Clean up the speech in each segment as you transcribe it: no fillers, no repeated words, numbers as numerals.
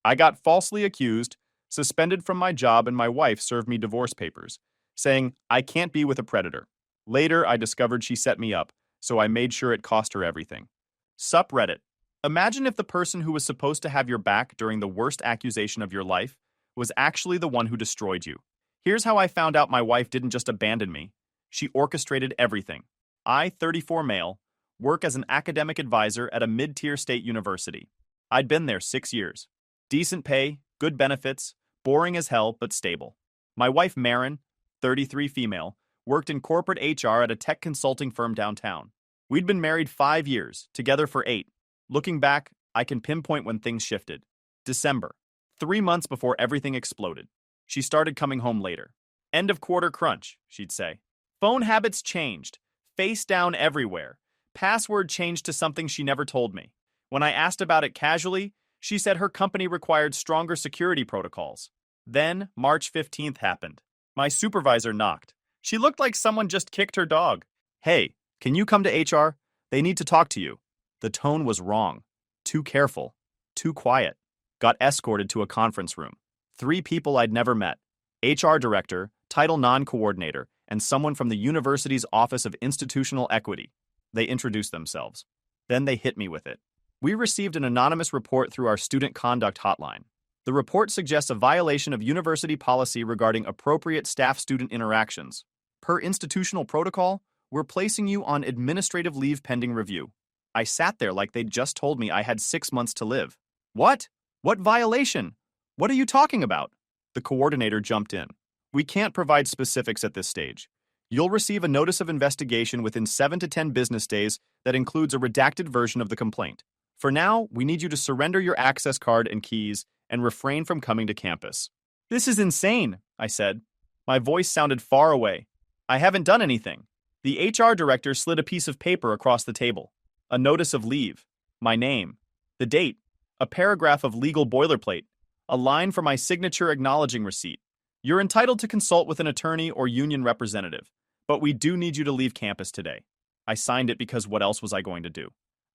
I got falsely accused, suspended from my job, and my wife served me divorce papers, saying I can't be with a predator. Later, I discovered she set me up, so I made sure it cost her everything. Sup Reddit. Imagine if the person who was supposed to have your back during the worst accusation of your life was actually the one who destroyed you. Here's how I found out my wife didn't just abandon me. She orchestrated everything. I, 34 male, work as an academic advisor at a mid-tier state university. I'd been there 6 years. Decent pay, good benefits, boring as hell, but stable. My wife, Marin, 33 female, worked in corporate HR at a tech consulting firm downtown. We'd been married 5 years, together for 8. Looking back, I can pinpoint when things shifted. December, 3 months before everything exploded. She started coming home later. End of quarter crunch, she'd say. Phone habits changed. Face down everywhere. Password changed to something she never told me. When I asked about it casually, she said her company required stronger security protocols. Then, March 15th happened. My supervisor knocked. She looked like someone just kicked her dog. Hey, can you come to HR? They need to talk to you. The tone was wrong. Too careful. Too quiet. Got escorted to a conference room. 3 people I'd never met. HR director, Title IX coordinator, and someone from the university's Office of Institutional Equity. They introduced themselves. Then they hit me with it. We received an anonymous report through our student conduct hotline. The report suggests a violation of university policy regarding appropriate staff-student interactions. Per institutional protocol, we're placing you on administrative leave pending review. I sat there like they'd just told me I had 6 months to live. What? What violation? What are you talking about? The coordinator jumped in. We can't provide specifics at this stage. You'll receive a notice of investigation within 7 to 10 business days that includes a redacted version of the complaint. For now, we need you to surrender your access card and keys and refrain from coming to campus. This is insane, I said. My voice sounded far away. I haven't done anything. The HR director slid a piece of paper across the table. A notice of leave. My name. The date. A paragraph of legal boilerplate. A line for my signature acknowledging receipt. You're entitled to consult with an attorney or union representative, but we do need you to leave campus today. I signed it because what else was I going to do?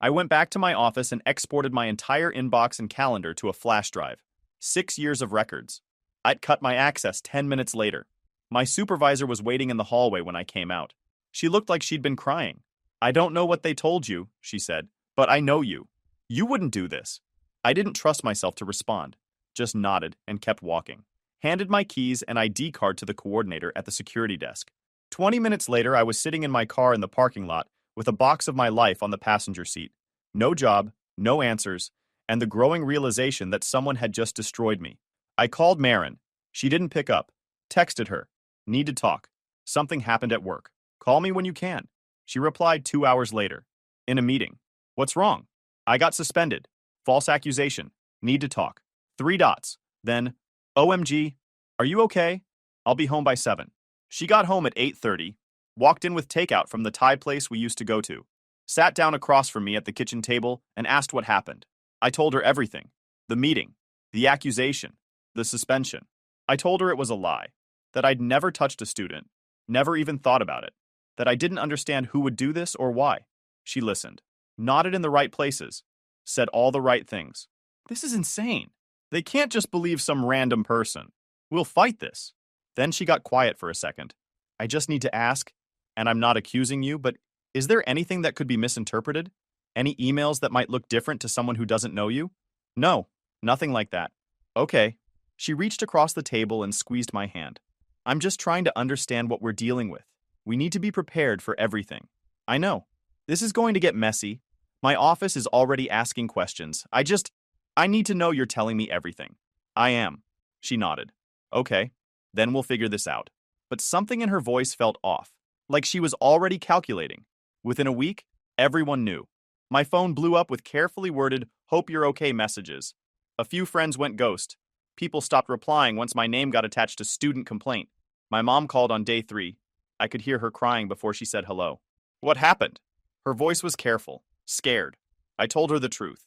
I went back to my office and exported my entire inbox and calendar to a flash drive. 6 years of records. I'd cut my access 10 minutes later. My supervisor was waiting in the hallway when I came out. She looked like she'd been crying. I don't know what they told you, she said, but I know you. You wouldn't do this. I didn't trust myself to respond. Just nodded and kept walking. Handed my keys and ID card to the coordinator at the security desk. 20 minutes later, I was sitting in my car in the parking lot with a box of my life on the passenger seat. No job, no answers, and the growing realization that someone had just destroyed me. I called Marin. She didn't pick up. Texted her. Need to talk. Something happened at work. Call me when you can. She replied 2 hours later. In a meeting. What's wrong? I got suspended. False accusation. Need to talk. 3 dots. Then, OMG, are you okay? I'll be home by 7. She got home at 8:30, walked in with takeout from the Thai place we used to go to, sat down across from me at the kitchen table and asked what happened. I told her everything. The meeting, the accusation, the suspension. I told her it was a lie, that I'd never touched a student, never even thought about it, that I didn't understand who would do this or why. She listened, nodded in the right places, said all the right things. This is insane. They can't just believe some random person. We'll fight this. Then she got quiet for a second. I just need to ask, and I'm not accusing you, but is there anything that could be misinterpreted? Any emails that might look different to someone who doesn't know you? No, nothing like that. Okay. She reached across the table and squeezed my hand. I'm just trying to understand what we're dealing with. We need to be prepared for everything. I know. This is going to get messy. My office is already asking questions. I need to know you're telling me everything. I am. She nodded. Okay. Then we'll figure this out. But something in her voice felt off, like she was already calculating. Within a week, everyone knew. My phone blew up with carefully worded, "Hope you're okay" messages. A few friends went ghost. People stopped replying once my name got attached to student complaint. My mom called on day 3. I could hear her crying before she said hello. What happened? Her voice was careful, scared. I told her the truth.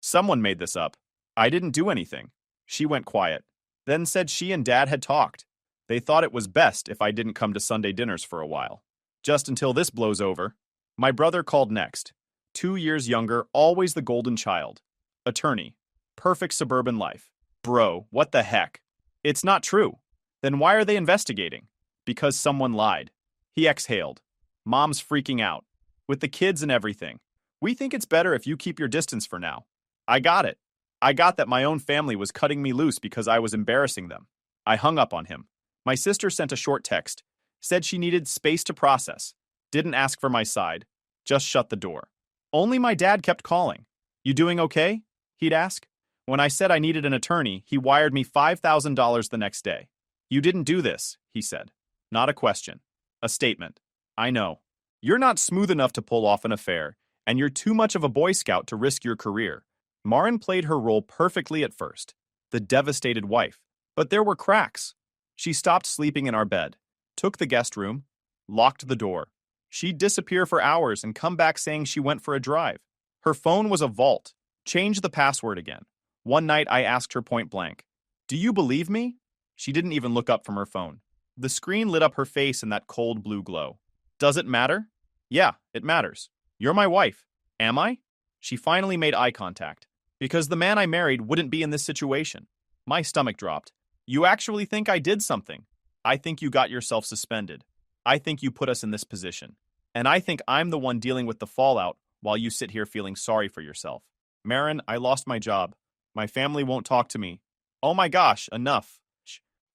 Someone made this up. I didn't do anything. She went quiet. Then said she and Dad had talked. They thought it was best if I didn't come to Sunday dinners for a while. Just until this blows over. My brother called next. 2 years younger, always the golden child. Attorney. Perfect suburban life. Bro, what the heck? It's not true. Then why are they investigating? Because someone lied. He exhaled. Mom's freaking out. With the kids and everything. We think it's better if you keep your distance for now. I got it. I got that my own family was cutting me loose because I was embarrassing them. I hung up on him. My sister sent a short text. Said she needed space to process. Didn't ask for my side. Just shut the door. Only my dad kept calling. You doing okay? He'd ask. When I said I needed an attorney, he wired me $5,000 the next day. You didn't do this, he said. Not a question. A statement. I know. You're not smooth enough to pull off an affair, and you're too much of a Boy Scout to risk your career. Marin played her role perfectly at first, the devastated wife. But there were cracks. She stopped sleeping in our bed, took the guest room, locked the door. She'd disappear for hours and come back saying she went for a drive. Her phone was a vault. Change the password again. One night I asked her point blank, "Do you believe me?" She didn't even look up from her phone. The screen lit up her face in that cold blue glow. Does it matter? Yeah, it matters. You're my wife. Am I? She finally made eye contact. Because the man I married wouldn't be in this situation. My stomach dropped. You actually think I did something? I think you got yourself suspended. I think you put us in this position. And I think I'm the one dealing with the fallout while you sit here feeling sorry for yourself. Marin, I lost my job. My family won't talk to me. Oh my gosh, enough.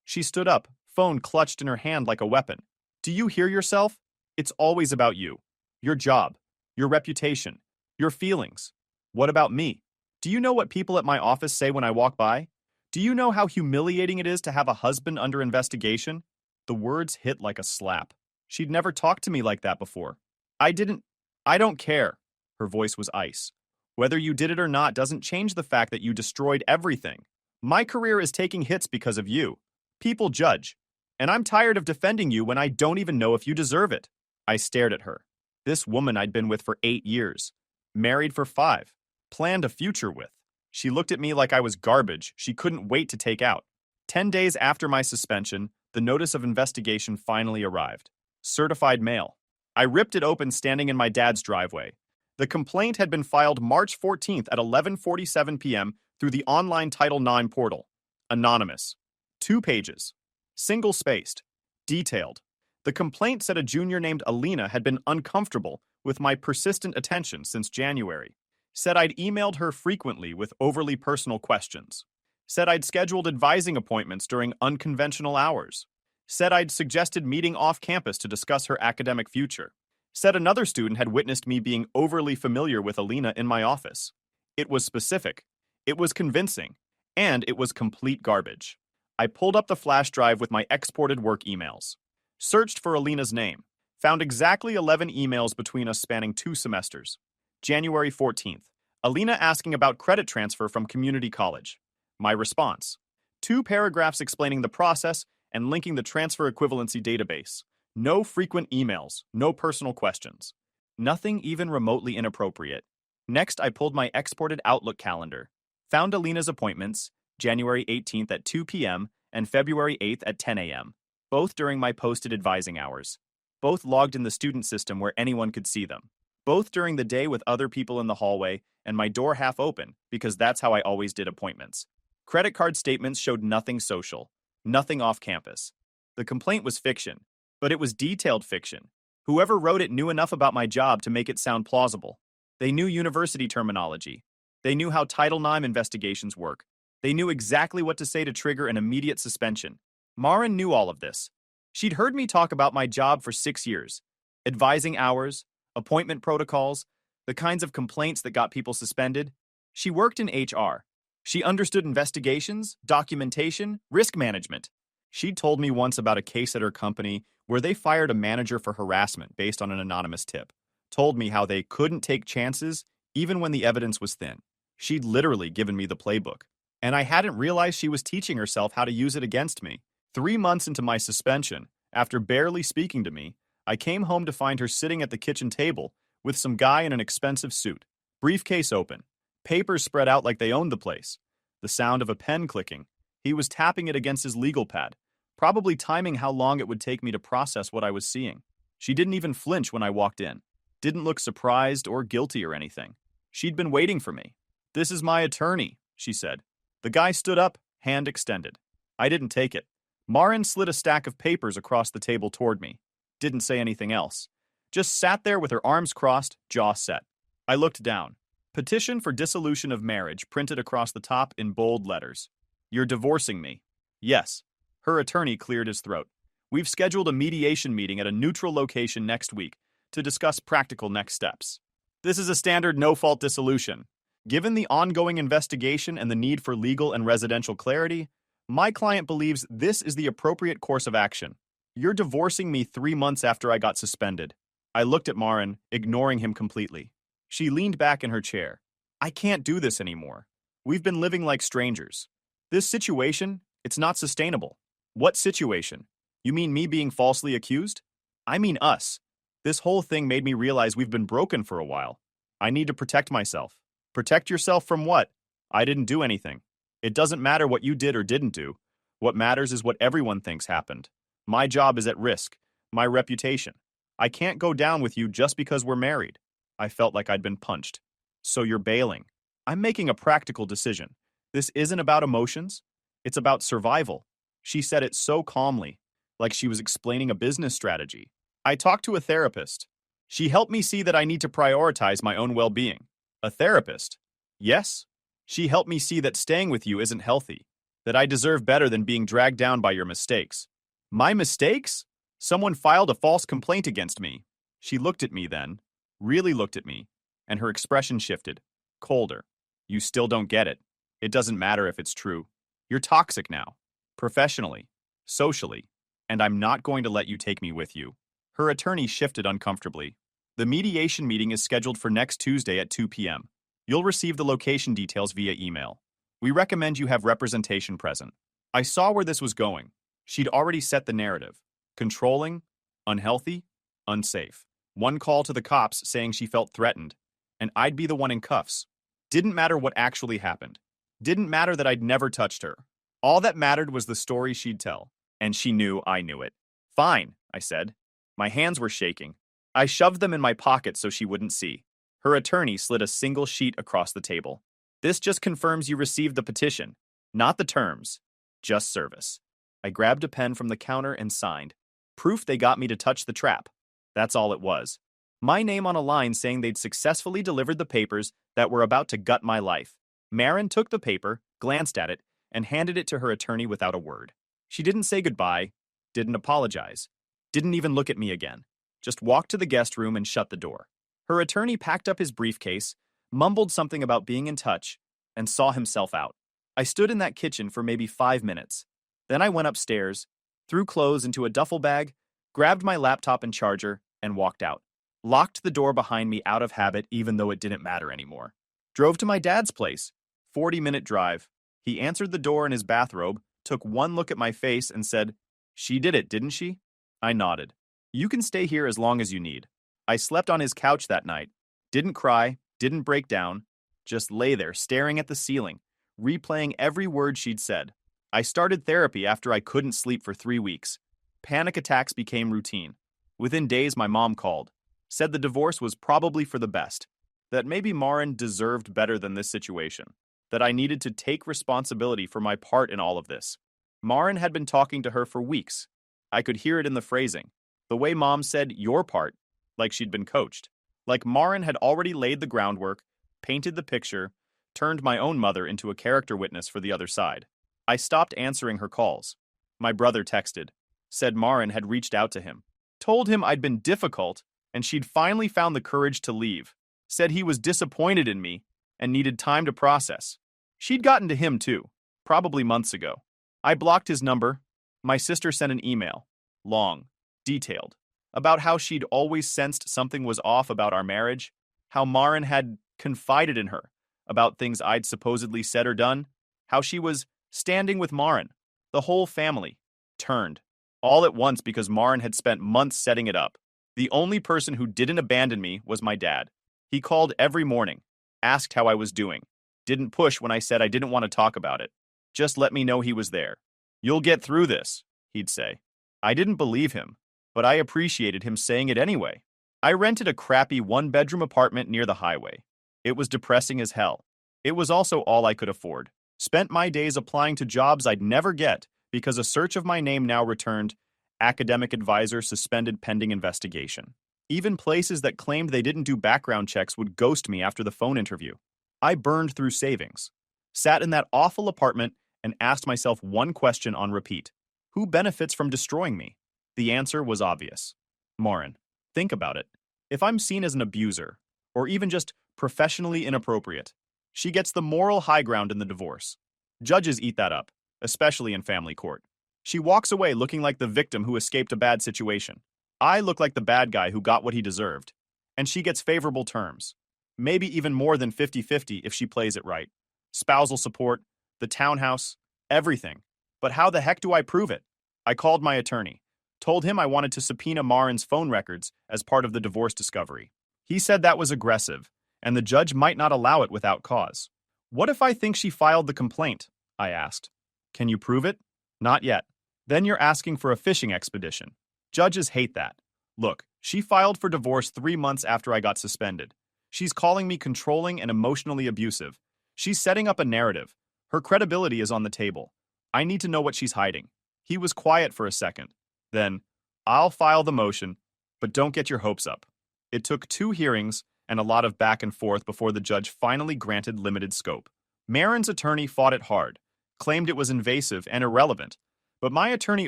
She stood up, phone clutched in her hand like a weapon. Do you hear yourself? It's always about you. Your job. Your reputation. Your feelings. What about me? Do you know what people at my office say when I walk by? Do you know how humiliating it is to have a husband under investigation? The words hit like a slap. She'd never talked to me like that before. I don't care. Her voice was ice. Whether you did it or not doesn't change the fact that you destroyed everything. My career is taking hits because of you. People judge. And I'm tired of defending you when I don't even know if you deserve it. I stared at her. This woman I'd been with for 8 years. Married for 5. Planned a future with. She looked at me like I was garbage she couldn't wait to take out. 10 days after my suspension, the notice of investigation finally arrived. Certified mail. I ripped it open standing in my dad's driveway. The complaint had been filed March 14th at 11:47 p.m. through the online Title IX portal. Anonymous. 2 pages. Single-spaced. Detailed. The complaint said a junior named Alina had been uncomfortable with my persistent attention since January. Said I'd emailed her frequently with overly personal questions. Said I'd scheduled advising appointments during unconventional hours. Said I'd suggested meeting off campus to discuss her academic future. Said another student had witnessed me being overly familiar with Alina in my office. It was specific. It was convincing. And it was complete garbage. I pulled up the flash drive with my exported work emails. Searched for Alina's name. Found exactly 11 emails between us spanning 2 semesters. January 14th. Alina asking about credit transfer from community college. My response. 2 paragraphs explaining the process and linking the transfer equivalency database. No frequent emails, no personal questions. Nothing even remotely inappropriate. Next, I pulled my exported Outlook calendar. Found Alina's appointments, January 18th at 2 p.m. and February 8th at 10 a.m., both during my posted advising hours. Both logged in the student system where anyone could see them. Both during the day with other people in the hallway and my door half open because that's how I always did appointments. Credit card statements showed nothing social, nothing off campus. The complaint was fiction, but it was detailed fiction. Whoever wrote it knew enough about my job to make it sound plausible. They knew university terminology. They knew how Title IX investigations work. They knew exactly what to say to trigger an immediate suspension. Marin knew all of this. She'd heard me talk about my job for 6 years. Advising hours, appointment protocols, the kinds of complaints that got people suspended. She worked in HR. She understood investigations, documentation, risk management. She'd told me once about a case at her company where they fired a manager for harassment based on an anonymous tip. Told me how they couldn't take chances even when the evidence was thin. She'd literally given me the playbook. And I hadn't realized she was teaching herself how to use it against me. 3 months into my suspension, after barely speaking to me, I came home to find her sitting at the kitchen table with some guy in an expensive suit. Briefcase open. Papers spread out like they owned the place. The sound of a pen clicking. He was tapping it against his legal pad, probably timing how long it would take me to process what I was seeing. She didn't even flinch when I walked in. Didn't look surprised or guilty or anything. She'd been waiting for me. "This is my attorney," she said. The guy stood up, hand extended. I didn't take it. Marin slid a stack of papers across the table toward me. Didn't say anything else. Just sat there with her arms crossed, jaw set. I looked down. Petition for dissolution of marriage printed across the top in bold letters. You're divorcing me. Yes. Her attorney cleared his throat. We've scheduled a mediation meeting at a neutral location next week to discuss practical next steps. This is a standard no-fault dissolution. Given the ongoing investigation and the need for legal and residential clarity, my client believes this is the appropriate course of action. You're divorcing me 3 months after I got suspended. I looked at Marin, ignoring him completely. She leaned back in her chair. I can't do this anymore. We've been living like strangers. This situation, it's not sustainable. What situation? You mean me being falsely accused? I mean us. This whole thing made me realize we've been broken for a while. I need to protect myself. Protect yourself from what? I didn't do anything. It doesn't matter what you did or didn't do. What matters is what everyone thinks happened. My job is at risk. My reputation. I can't go down with you just because we're married. I felt like I'd been punched. So you're bailing. I'm making a practical decision. This isn't about emotions. It's about survival. She said it so calmly, like she was explaining a business strategy. I talked to a therapist. She helped me see that I need to prioritize my own well-being. A therapist? Yes. She helped me see that staying with you isn't healthy, that I deserve better than being dragged down by your mistakes. My mistakes? Someone filed a false complaint against me. She looked at me then, really looked at me, and her expression shifted, colder. You still don't get it. It doesn't matter if it's true. You're toxic now, professionally, socially, and I'm not going to let you take me with you. Her attorney shifted uncomfortably. The mediation meeting is scheduled for next Tuesday at 2 p.m. You'll receive the location details via email. We recommend you have representation present. I saw where this was going. She'd already set the narrative. Controlling, unhealthy, unsafe. One call to the cops saying she felt threatened, and I'd be the one in cuffs. Didn't matter what actually happened. Didn't matter that I'd never touched her. All that mattered was the story she'd tell, and she knew I knew it. Fine, I said. My hands were shaking. I shoved them in my pocket so she wouldn't see. Her attorney slid a single sheet across the table. This just confirms you received the petition, not the terms, just service. I grabbed a pen from the counter and signed. Proof they got me to touch the trap. That's all it was. My name on a line saying they'd successfully delivered the papers that were about to gut my life. Marin took the paper, glanced at it, and handed it to her attorney without a word. She didn't say goodbye, didn't apologize, didn't even look at me again. Just walked to the guest room and shut the door. Her attorney packed up his briefcase, mumbled something about being in touch, and saw himself out. I stood in that kitchen for maybe 5 minutes. Then I went upstairs, threw clothes into a duffel bag, grabbed my laptop and charger, and walked out. Locked the door behind me out of habit even though it didn't matter anymore. Drove to my dad's place. 40-minute drive. He answered the door in his bathrobe, took one look at my face and said, "She did it, didn't she?" I nodded. "You can stay here as long as you need." I slept on his couch that night. Didn't cry, didn't break down, just lay there staring at the ceiling, replaying every word she'd said. I started therapy after I couldn't sleep for 3 weeks. Panic attacks became routine. Within days, my mom called. Said the divorce was probably for the best. That maybe Marin deserved better than this situation. That I needed to take responsibility for my part in all of this. Marin had been talking to her for weeks. I could hear it in the phrasing. The way Mom said, "your part," like she'd been coached. Like Marin had already laid the groundwork, painted the picture, turned my own mother into a character witness for the other side. I stopped answering her calls. My brother texted. Said Marin had reached out to him. Told him I'd been difficult and she'd finally found the courage to leave. Said he was disappointed in me and needed time to process. She'd gotten to him too, probably months ago. I blocked his number. My sister sent an email, long, detailed, about how she'd always sensed something was off about our marriage, how Marin had confided in her about things I'd supposedly said or done, how she was standing with Marin. The whole family turned, all at once because Marin had spent months setting it up. The only person who didn't abandon me was my dad. He called every morning, asked how I was doing, didn't push when I said I didn't want to talk about it. Just let me know he was there. "You'll get through this," he'd say. I didn't believe him, but I appreciated him saying it anyway. I rented a crappy one-bedroom apartment near the highway. It was depressing as hell. It was also all I could afford. Spent my days applying to jobs I'd never get because a search of my name now returned academic advisor suspended pending investigation. Even places that claimed they didn't do background checks would ghost me after the phone interview. I burned through savings, sat in that awful apartment, and asked myself one question on repeat. Who benefits from destroying me? The answer was obvious. Marin. Think about it. If I'm seen as an abuser, or even just professionally inappropriate, she gets the moral high ground in the divorce. Judges eat that up, especially in family court. She walks away looking like the victim who escaped a bad situation. I look like the bad guy who got what he deserved. And she gets favorable terms. Maybe even more than 50-50 if she plays it right. Spousal support, the townhouse, everything. But how the heck do I prove it? I called my attorney, told him I wanted to subpoena Marin's phone records as part of the divorce discovery. He said that was aggressive, and the judge might not allow it without cause. What if I think she filed the complaint? I asked. Can you prove it? Not yet. Then you're asking for a fishing expedition. Judges hate that. Look, she filed for divorce 3 months after I got suspended. She's calling me controlling and emotionally abusive. She's setting up a narrative. Her credibility is on the table. I need to know what she's hiding. He was quiet for a second. Then, I'll file the motion, but don't get your hopes up. It took 2 hearings and a lot of back and forth before the judge finally granted limited scope. Marin's attorney fought it hard, claimed it was invasive and irrelevant, but my attorney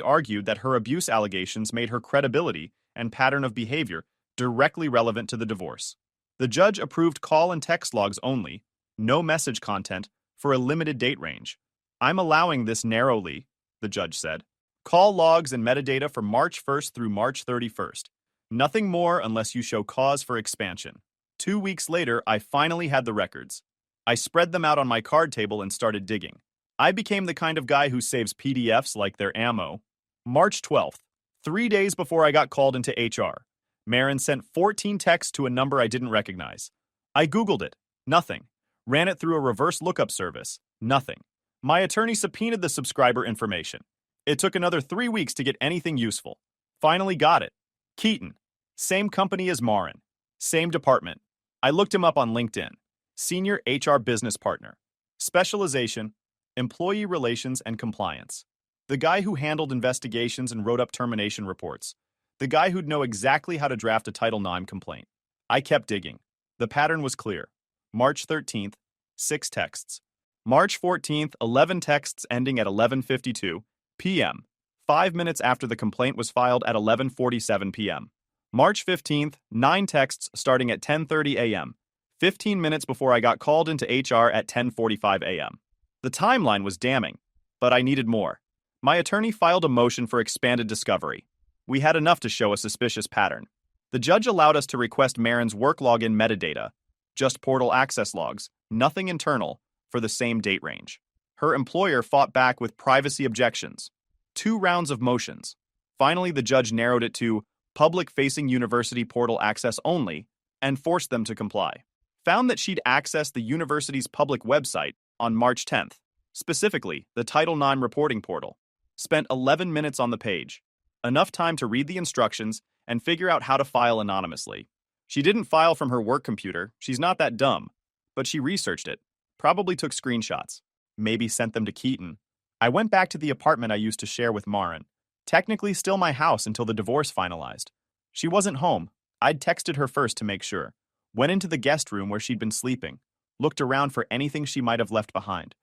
argued that her abuse allegations made her credibility and pattern of behavior directly relevant to the divorce. The judge approved call and text logs only, no message content, for a limited date range. I'm allowing this narrowly, the judge said. Call logs and metadata from March 1st through March 31st. Nothing more unless you show cause for expansion. 2 weeks later, I finally had the records. I spread them out on my card table and started digging. I became the kind of guy who saves PDFs like they're ammo. March 12th, 3 days before I got called into HR. Marin sent 14 texts to a number I didn't recognize. I Googled it. Nothing. Ran it through a reverse lookup service. Nothing. My attorney subpoenaed the subscriber information. It took another 3 weeks to get anything useful. Finally got it. Keaton. Same company as Marin. Same department. I looked him up on LinkedIn. Senior HR business partner. Specialization, employee relations and compliance. The guy who handled investigations and wrote up termination reports. The guy who'd know exactly how to draft a Title IX complaint. I kept digging. The pattern was clear. March 13th, 6 texts. March 14th, 11 texts ending at 11:52 p.m., 5 minutes after the complaint was filed at 11:47 p.m. March 15th, 9 texts starting at 10:30 a.m., 15 minutes before I got called into HR at 10:45 a.m. The timeline was damning, but I needed more. My attorney filed a motion for expanded discovery. We had enough to show a suspicious pattern. The judge allowed us to request Marin's work login metadata, just portal access logs, nothing internal, for the same date range. Her employer fought back with privacy objections. 2 rounds of motions. Finally, the judge narrowed it to public-facing university portal access only and forced them to comply. Found that she'd accessed the university's public website on March 10th, specifically the Title IX reporting portal. Spent 11 minutes on the page. Enough time to read the instructions and figure out how to file anonymously. She didn't file from her work computer, she's not that dumb, but she researched it, probably took screenshots, maybe sent them to Keaton. I went back to the apartment I used to share with Marin, technically still my house until the divorce finalized. She wasn't home. I'd texted her first to make sure. Went into the guest room where she'd been sleeping, looked around for anything she might have left behind.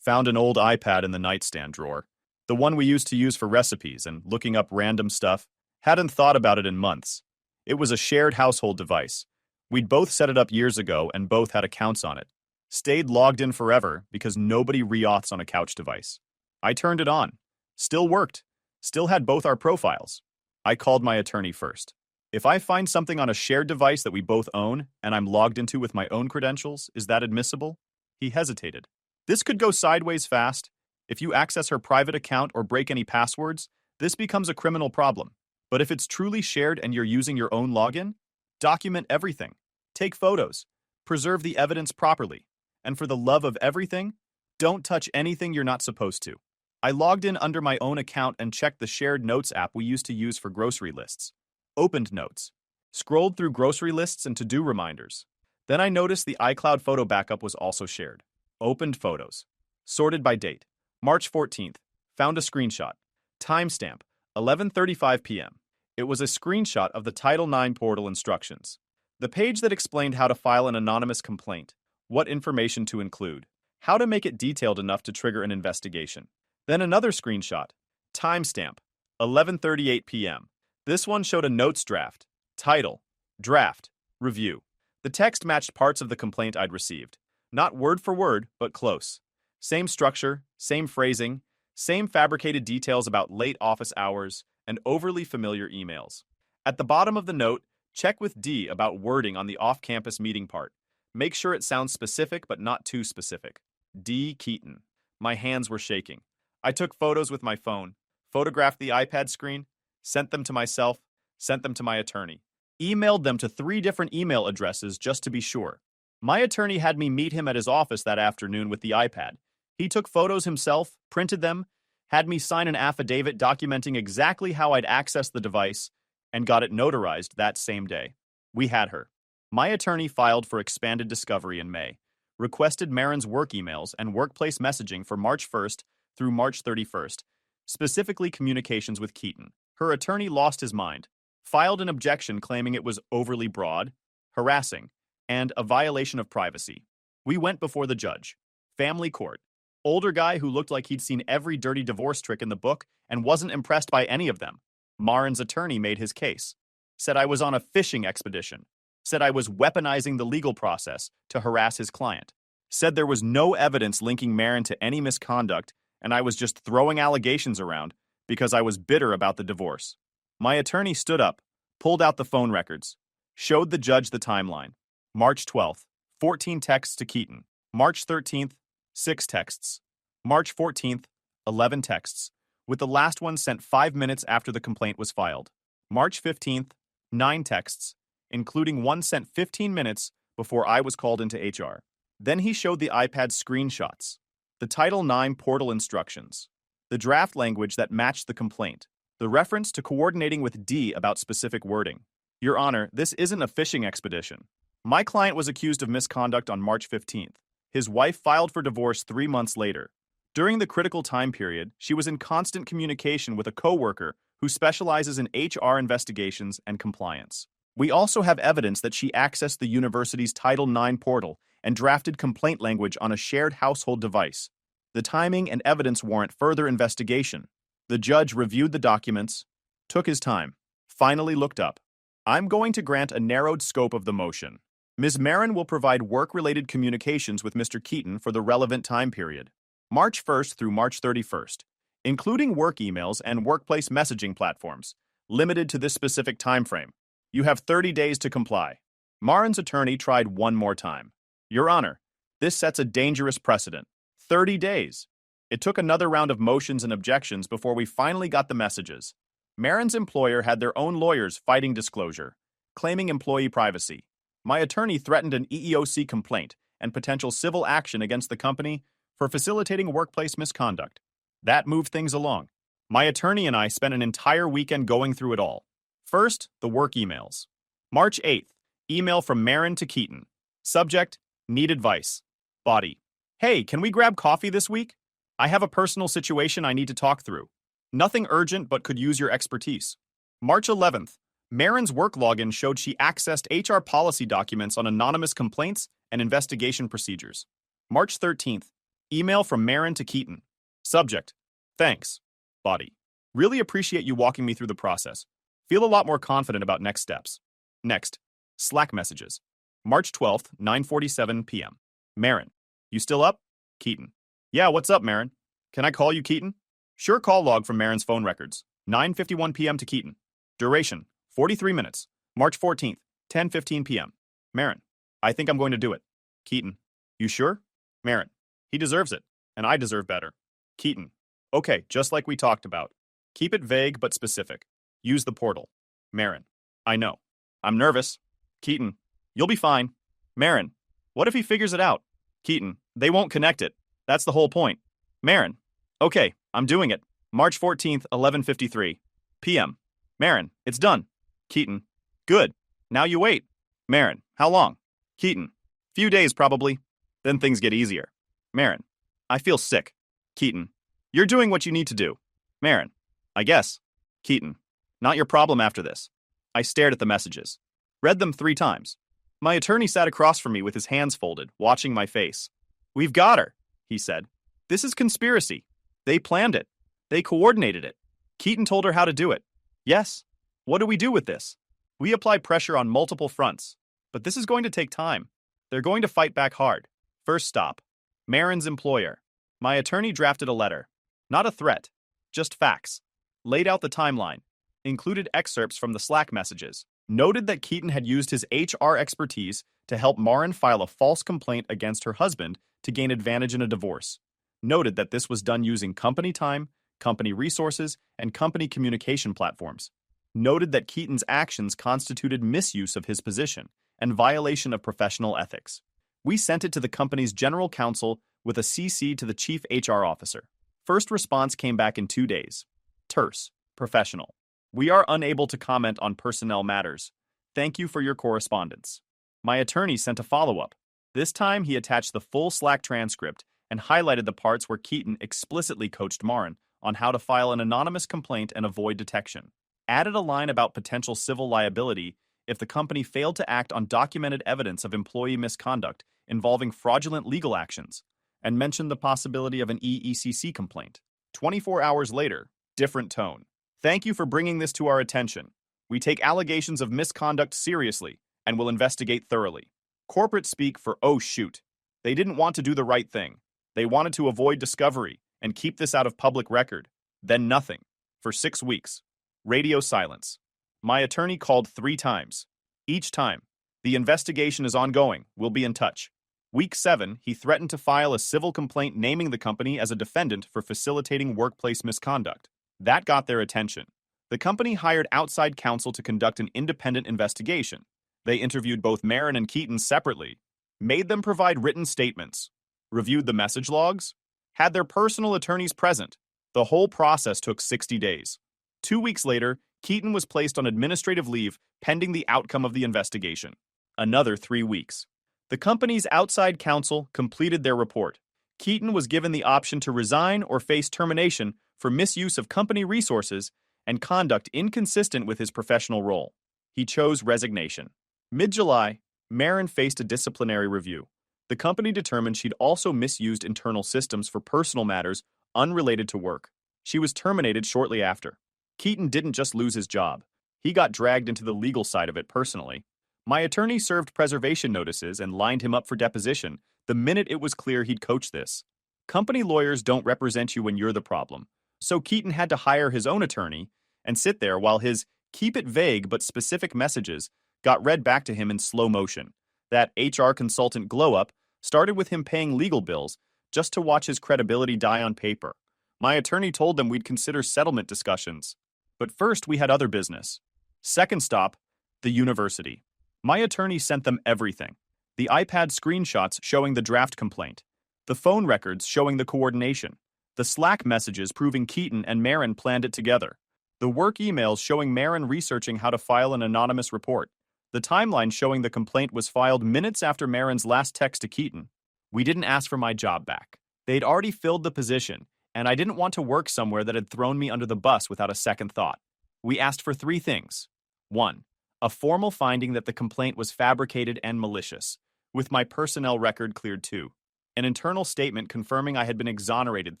Found an old iPad in the nightstand drawer, the one we used to use for recipes and looking up random stuff. Hadn't thought about it in months. It was a shared household device. We'd both set it up years ago and both had accounts on it. Stayed logged in forever because nobody re-auths on a couch device. I turned it on. Still worked. Still had both our profiles. I called my attorney first. If I find something on a shared device that we both own and I'm logged into with my own credentials, is that admissible? He hesitated. This could go sideways fast. If you access her private account or break any passwords, this becomes a criminal problem. But if it's truly shared and you're using your own login, document everything. Take photos. Preserve the evidence properly. And for the love of everything, don't touch anything you're not supposed to. I logged in under my own account and checked the shared notes app we used to use for grocery lists. Opened notes. Scrolled through grocery lists and to-do reminders. Then I noticed the iCloud photo backup was also shared. Opened photos. Sorted by date. March 14th. Found a screenshot. Timestamp. 11:35 p.m. It was a screenshot of the Title IX portal instructions. The page that explained how to file an anonymous complaint, what information to include, how to make it detailed enough to trigger an investigation. Then another screenshot. Timestamp. 11:38 p.m. This one showed a notes draft. Title. Draft. Review. The text matched parts of the complaint I'd received. Not word for word, but close. Same structure, same phrasing, same fabricated details about late office hours, and overly familiar emails. At the bottom of the note, check with D about wording on the off-campus meeting part. Make sure it sounds specific but not too specific. D. Keaton. My hands were shaking. I took photos with my phone, photographed the iPad screen, sent them to myself, sent them to my attorney. Emailed them to 3 different email addresses just to be sure. My attorney had me meet him at his office that afternoon with the iPad. He took photos himself, printed them, had me sign an affidavit documenting exactly how I'd accessed the device, and got it notarized that same day. We had her. My attorney filed for expanded discovery in May, requested Marin's work emails and workplace messaging for March 1st through March 31st, specifically communications with Keaton. Her attorney lost his mind, filed an objection claiming it was overly broad, harassing, and a violation of privacy. We went before the judge. Family court. Older guy who looked like he'd seen every dirty divorce trick in the book and wasn't impressed by any of them. Marin's attorney made his case. Said I was on a fishing expedition. Said I was weaponizing the legal process to harass his client. Said there was no evidence linking Marin to any misconduct and I was just throwing allegations around because I was bitter about the divorce. My attorney stood up, pulled out the phone records, showed the judge the timeline. March 12th, 14 texts to Keaton. March 13th, 6 texts. March 14th, 11 texts, with the last one sent 5 minutes after the complaint was filed. March 15th, 9 texts, including one sent 15 minutes before I was called into HR. Then he showed the iPad screenshots, the Title IX portal instructions, the draft language that matched the complaint, the reference to coordinating with D about specific wording. Your Honor, this isn't a fishing expedition. My client was accused of misconduct on March 15th. His wife filed for divorce 3 months later. During the critical time period, she was in constant communication with a coworker who specializes in HR investigations and compliance. We also have evidence that she accessed the university's Title IX portal and drafted complaint language on a shared household device. The timing and evidence warrant further investigation. The judge reviewed the documents, took his time, finally looked up. I'm going to grant a narrowed scope of the motion. Ms. Marin will provide work-related communications with Mr. Keaton for the relevant time period, March 1st through March 31st, including work emails and workplace messaging platforms, limited to this specific time frame. You have 30 days to comply. Marin's attorney tried one more time. Your Honor, this sets a dangerous precedent. 30 days. It took another round of motions and objections before we finally got the messages. Marin's employer had their own lawyers fighting disclosure, claiming employee privacy. My attorney threatened an EEOC complaint and potential civil action against the company for facilitating workplace misconduct. That moved things along. My attorney and I spent an entire weekend going through it all. First, the work emails. March 8th, email from Marin to Keaton. Subject, need advice. Body. Hey, can we grab coffee this week? I have a personal situation I need to talk through. Nothing urgent but could use your expertise. March 11th, Marin's work login showed she accessed HR policy documents on anonymous complaints and investigation procedures. March 13th, email from Marin to Keaton. Subject, thanks. Body. Really appreciate you walking me through the process. Feel a lot more confident about next steps. Next, Slack messages. March 12th, 9:47 p.m. Marin, you still up? Keaton. Yeah, what's up, Marin? Can I call you Keaton? Sure. Call log from Marin's phone records. 9:51 p.m. to Keaton. Duration, 43 minutes. March 14th, 10:15 p.m. Marin, I think I'm going to do it. Keaton. You sure? Marin. He deserves it, and I deserve better. Keaton. Okay, just like we talked about. Keep it vague but specific. Use the portal. Marin. I know. I'm nervous. Keaton. You'll be fine. Marin. What if he figures it out? Keaton. They won't connect it. That's the whole point. Marin. Okay, I'm doing it. March 14th, 11:53 p.m. Marin. It's done. Keaton. Good. Now you wait. Marin. How long? Keaton. Few days probably. Then things get easier. Marin, I feel sick. Keaton, you're doing what you need to do. Marin, I guess. Keaton, not your problem after this. I stared at the messages. Read them 3 times. My attorney sat across from me with his hands folded, watching my face. We've got her, he said. This is conspiracy. They planned it. They coordinated it. Keaton told her how to do it. Yes. What do we do with this? We apply pressure on multiple fronts. But this is going to take time. They're going to fight back hard. First stop. Marin's employer. My attorney drafted a letter. Not a threat. Just facts. Laid out the timeline. Included excerpts from the Slack messages. Noted that Keaton had used his HR expertise to help Marin file a false complaint against her husband to gain advantage in a divorce. Noted that this was done using company time, company resources, and company communication platforms. Noted that Keaton's actions constituted misuse of his position and violation of professional ethics. We sent it to the company's general counsel with a CC to the chief HR officer. First response came back in 2 days. Terse, professional. We are unable to comment on personnel matters. Thank you for your correspondence. My attorney sent a follow-up. This time he attached the full Slack transcript and highlighted the parts where Keaton explicitly coached Marin on how to file an anonymous complaint and avoid detection. Added a line about potential civil liability if the company failed to act on documented evidence of employee misconduct involving fraudulent legal actions, and mentioned the possibility of an EECC complaint. 24 hours later, different tone. Thank you for bringing this to our attention. We take allegations of misconduct seriously and will investigate thoroughly. Corporate speak for oh shoot. They didn't want to do the right thing. They wanted to avoid discovery and keep this out of public record. Then nothing. For 6 weeks. Radio silence. My attorney called 3 times. Each time, the investigation is ongoing. We'll be in touch. Week 7, he threatened to file a civil complaint naming the company as a defendant for facilitating workplace misconduct. That got their attention. The company hired outside counsel to conduct an independent investigation. They interviewed both Marin and Keaton separately, made them provide written statements, reviewed the message logs, had their personal attorneys present. The whole process took 60 days. 2 weeks later, Keaton was placed on administrative leave pending the outcome of the investigation. Another 3 weeks. The company's outside counsel completed their report. Keaton was given the option to resign or face termination for misuse of company resources and conduct inconsistent with his professional role. He chose resignation. Mid-July, Marin faced a disciplinary review. The company determined she'd also misused internal systems for personal matters unrelated to work. She was terminated shortly after. Keaton didn't just lose his job. He got dragged into the legal side of it personally. My attorney served preservation notices and lined him up for deposition the minute it was clear he'd coached this. Company lawyers don't represent you when you're the problem. So Keaton had to hire his own attorney and sit there while his keep it vague but specific messages got read back to him in slow motion. That HR consultant glow-up started with him paying legal bills just to watch his credibility die on paper. My attorney told them we'd consider settlement discussions. But first, we had other business. Second stop, the university. My attorney sent them everything. The iPad screenshots showing the draft complaint. The phone records showing the coordination. The Slack messages proving Keaton and Marin planned it together. The work emails showing Marin researching how to file an anonymous report. The timeline showing the complaint was filed minutes after Marin's last text to Keaton. We didn't ask for my job back. They'd already filled the position, and I didn't want to work somewhere that had thrown me under the bus without a second thought. We asked for 3 things. 1. A formal finding that the complaint was fabricated and malicious, with my personnel record cleared 2. An internal statement confirming I had been exonerated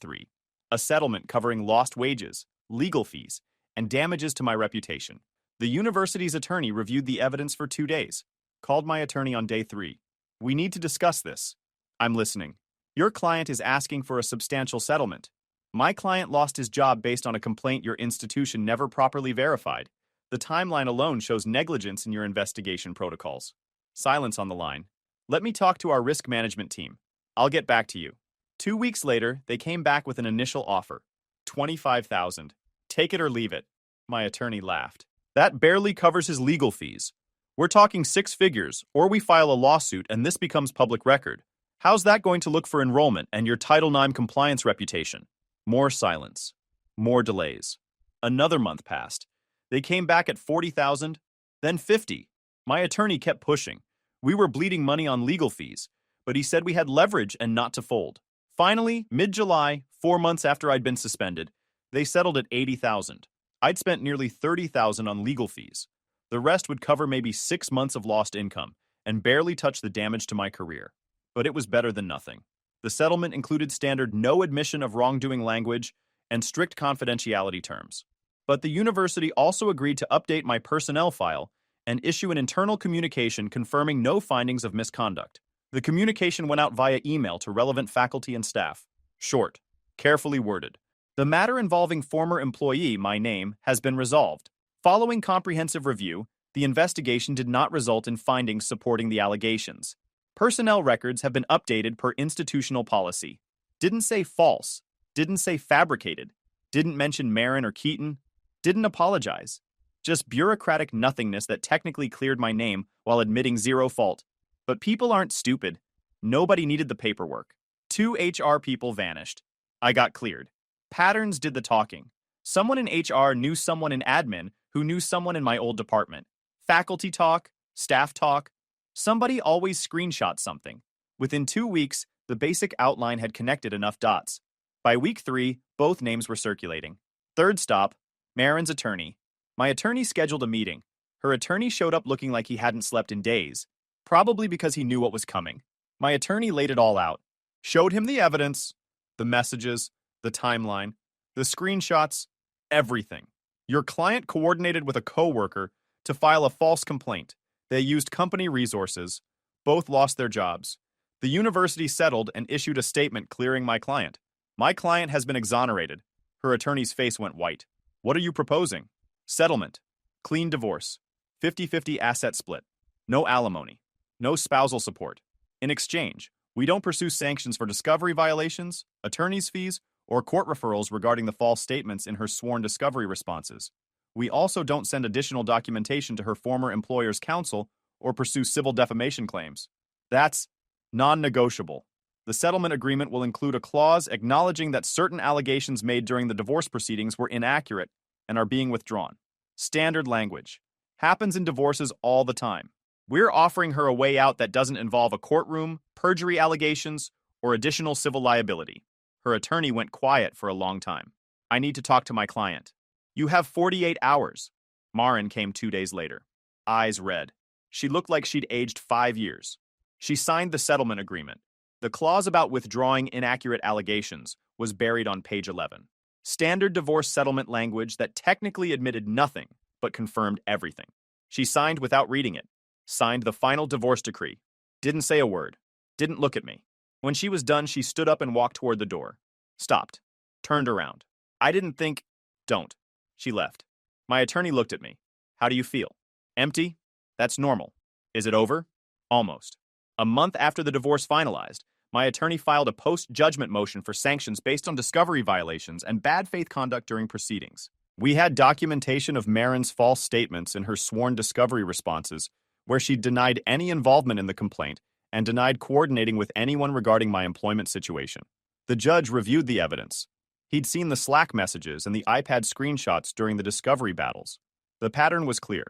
3. A settlement covering lost wages, legal fees, and damages to my reputation. The university's attorney reviewed the evidence for 2 days, called my attorney on day 3. We need to discuss this. I'm listening. Your client is asking for a substantial settlement. My client lost his job based on a complaint your institution never properly verified. The timeline alone shows negligence in your investigation protocols. Silence on the line. Let me talk to our risk management team. I'll get back to you. 2 weeks later, they came back with an initial offer. $25,000. Take it or leave it. My attorney laughed. That barely covers his legal fees. We're talking 6 figures, or we file a lawsuit and this becomes public record. How's that going to look for enrollment and your Title IX compliance reputation? More silence. More delays. Another month passed. They came back at $40,000, then $50,000. My attorney kept pushing. We were bleeding money on legal fees, but he said we had leverage and not to fold. Finally, mid-July, 4 months after I'd been suspended, they settled at $80,000. I'd spent nearly $30,000 on legal fees. The rest would cover maybe 6 months of lost income and barely touch the damage to my career. But it was better than nothing. The settlement included standard no admission of wrongdoing language and strict confidentiality terms. But the university also agreed to update my personnel file and issue an internal communication confirming no findings of misconduct. The communication went out via email to relevant faculty and staff. Short, carefully worded. The matter involving former employee, my name, has been resolved. Following comprehensive review, the investigation did not result in findings supporting the allegations. Personnel records have been updated per institutional policy. Didn't say false, didn't say fabricated, didn't mention Marin or Keaton, didn't apologize. Just bureaucratic nothingness that technically cleared my name while admitting zero fault. But people aren't stupid. Nobody needed the paperwork. 2 HR people vanished. I got cleared. Patterns did the talking. Someone in HR knew someone in admin who knew someone in my old department. Faculty talk, staff talk. Somebody always screenshot something. Within 2 weeks, the basic outline had connected enough dots. By week 3, both names were circulating. Third stop, Marin's attorney. My attorney scheduled a meeting. Her attorney showed up looking like he hadn't slept in days, probably because he knew what was coming. My attorney laid it all out. Showed him the evidence, the messages, the timeline, the screenshots, everything. Your client coordinated with a coworker to file a false complaint. They used company resources. Both lost their jobs. The university settled and issued a statement clearing my client. My client has been exonerated. Her attorney's face went white. What are you proposing? Settlement. Clean divorce. 50-50 asset split. No alimony. No spousal support. In exchange, we don't pursue sanctions for discovery violations, attorney's fees, or court referrals regarding the false statements in her sworn discovery responses. We also don't send additional documentation to her former employer's counsel or pursue civil defamation claims. That's non-negotiable. The settlement agreement will include a clause acknowledging that certain allegations made during the divorce proceedings were inaccurate and are being withdrawn. Standard language. Happens in divorces all the time. We're offering her a way out that doesn't involve a courtroom, perjury allegations, or additional civil liability. Her attorney went quiet for a long time. I need to talk to my client. You have 48 hours. Marin came 2 days later. Eyes red. She looked like she'd aged 5 years. She signed the settlement agreement. The clause about withdrawing inaccurate allegations was buried on page 11. Standard divorce settlement language that technically admitted nothing, but confirmed everything. She signed without reading it. Signed the final divorce decree. Didn't say a word. Didn't look at me. When she was done, she stood up and walked toward the door. Stopped. Turned around. I didn't think, don't. She left. My attorney looked at me. How do you feel? Empty? That's normal. Is it over? Almost. A month after the divorce finalized, my attorney filed a post-judgment motion for sanctions based on discovery violations and bad faith conduct during proceedings. We had documentation of Marin's false statements in her sworn discovery responses, where she denied any involvement in the complaint and denied coordinating with anyone regarding my employment situation. The judge reviewed the evidence. He'd seen the Slack messages and the iPad screenshots during the discovery battles. The pattern was clear.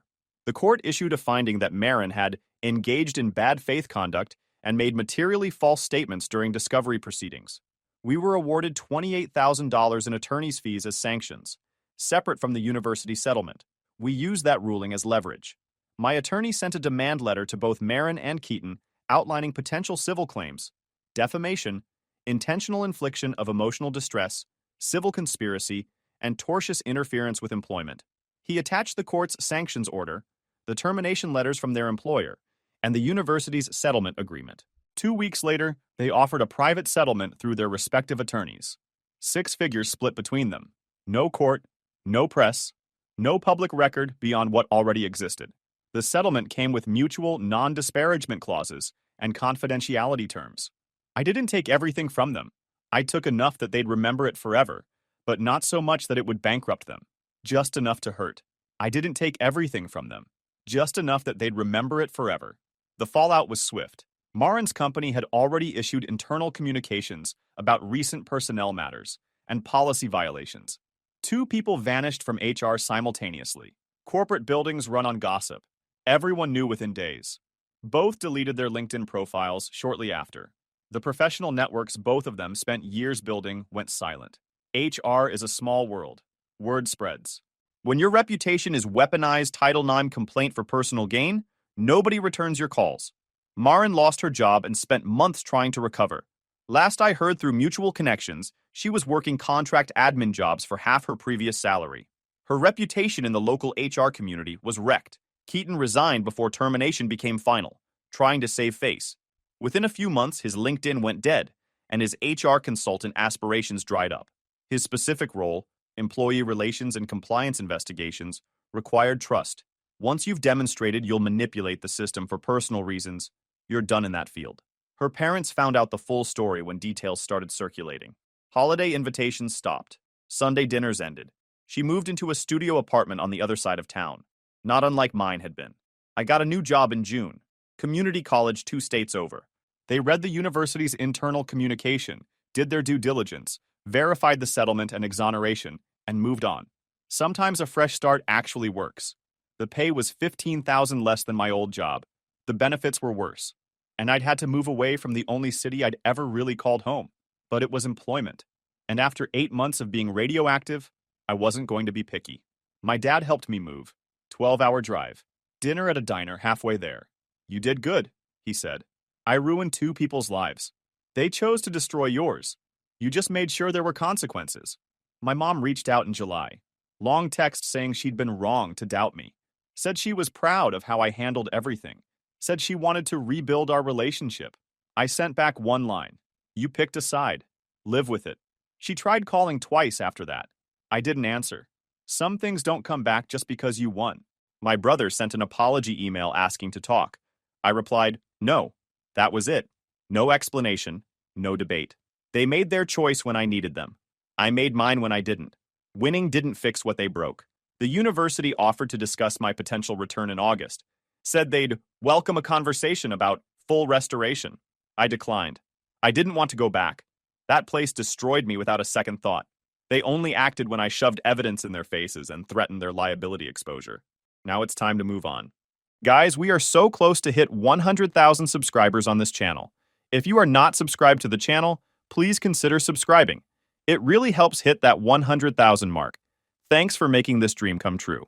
The court issued a finding that Marin had engaged in bad faith conduct and made materially false statements during discovery proceedings. We were awarded $28,000 in attorney's fees as sanctions, separate from the university settlement. We used that ruling as leverage. My attorney sent a demand letter to both Marin and Keaton outlining potential civil claims, defamation, intentional infliction of emotional distress, civil conspiracy, and tortious interference with employment. He attached the court's sanctions order, the termination letters from their employer, and the university's settlement agreement. 2 weeks later, they offered a private settlement through their respective attorneys. 6 figures split between them. No court, no press, no public record beyond what already existed. The settlement came with mutual non-disparagement clauses and confidentiality terms. I didn't take everything from them. I took enough that they'd remember it forever, but not so much that it would bankrupt them. Just enough to hurt. I didn't take everything from them. Just enough that they'd remember it forever. The fallout was swift. Marin's company had already issued internal communications about recent personnel matters and policy violations. 2 people vanished from HR simultaneously. Corporate buildings run on gossip. Everyone knew within days. Both deleted their LinkedIn profiles shortly after. The professional networks both of them spent years building went silent. HR is a small world. Word spreads. When your reputation is weaponized Title IX complaint for personal gain, nobody returns your calls. Marin lost her job and spent months trying to recover. Last I heard through mutual connections, she was working contract admin jobs for half her previous salary. Her reputation in the local HR community was wrecked. Keaton resigned before termination became final, trying to save face. Within a few months, his LinkedIn went dead, and his HR consultant aspirations dried up. His specific role, employee relations and compliance investigations, required trust. Once you've demonstrated you'll manipulate the system for personal reasons, you're done in that field. Her parents found out the full story when details started circulating. Holiday invitations stopped. Sunday dinners ended. She moved into a studio apartment on the other side of town, not unlike mine had been. I got a new job in June. Community college 2 states over. They read the university's internal communication, did their due diligence, verified the settlement and exoneration, and moved on. Sometimes a fresh start actually works. The pay was $15,000 less than my old job. The benefits were worse. And I'd had to move away from the only city I'd ever really called home. But it was employment. And after 8 months of being radioactive, I wasn't going to be picky. My dad helped me move. 12-hour drive. Dinner at a diner halfway there. You did good, he said. I ruined 2 people's lives. They chose to destroy yours. You just made sure there were consequences. My mom reached out in July. Long text saying she'd been wrong to doubt me. Said she was proud of how I handled everything. Said she wanted to rebuild our relationship. I sent back one line. You picked a side. Live with it. She tried calling twice after that. I didn't answer. Some things don't come back just because you won. My brother sent an apology email asking to talk. I replied, no. That was it. No explanation, no debate. They made their choice when I needed them. I made mine when I didn't. Winning didn't fix what they broke. The university offered to discuss my potential return in August. Said they'd welcome a conversation about full restoration. I declined. I didn't want to go back. That place destroyed me without a second thought. They only acted when I shoved evidence in their faces and threatened their liability exposure. Now it's time to move on. Guys, we are so close to hit 100,000 subscribers on this channel. If you are not subscribed to the channel, please consider subscribing. It really helps hit that 100,000 mark. Thanks for making this dream come true.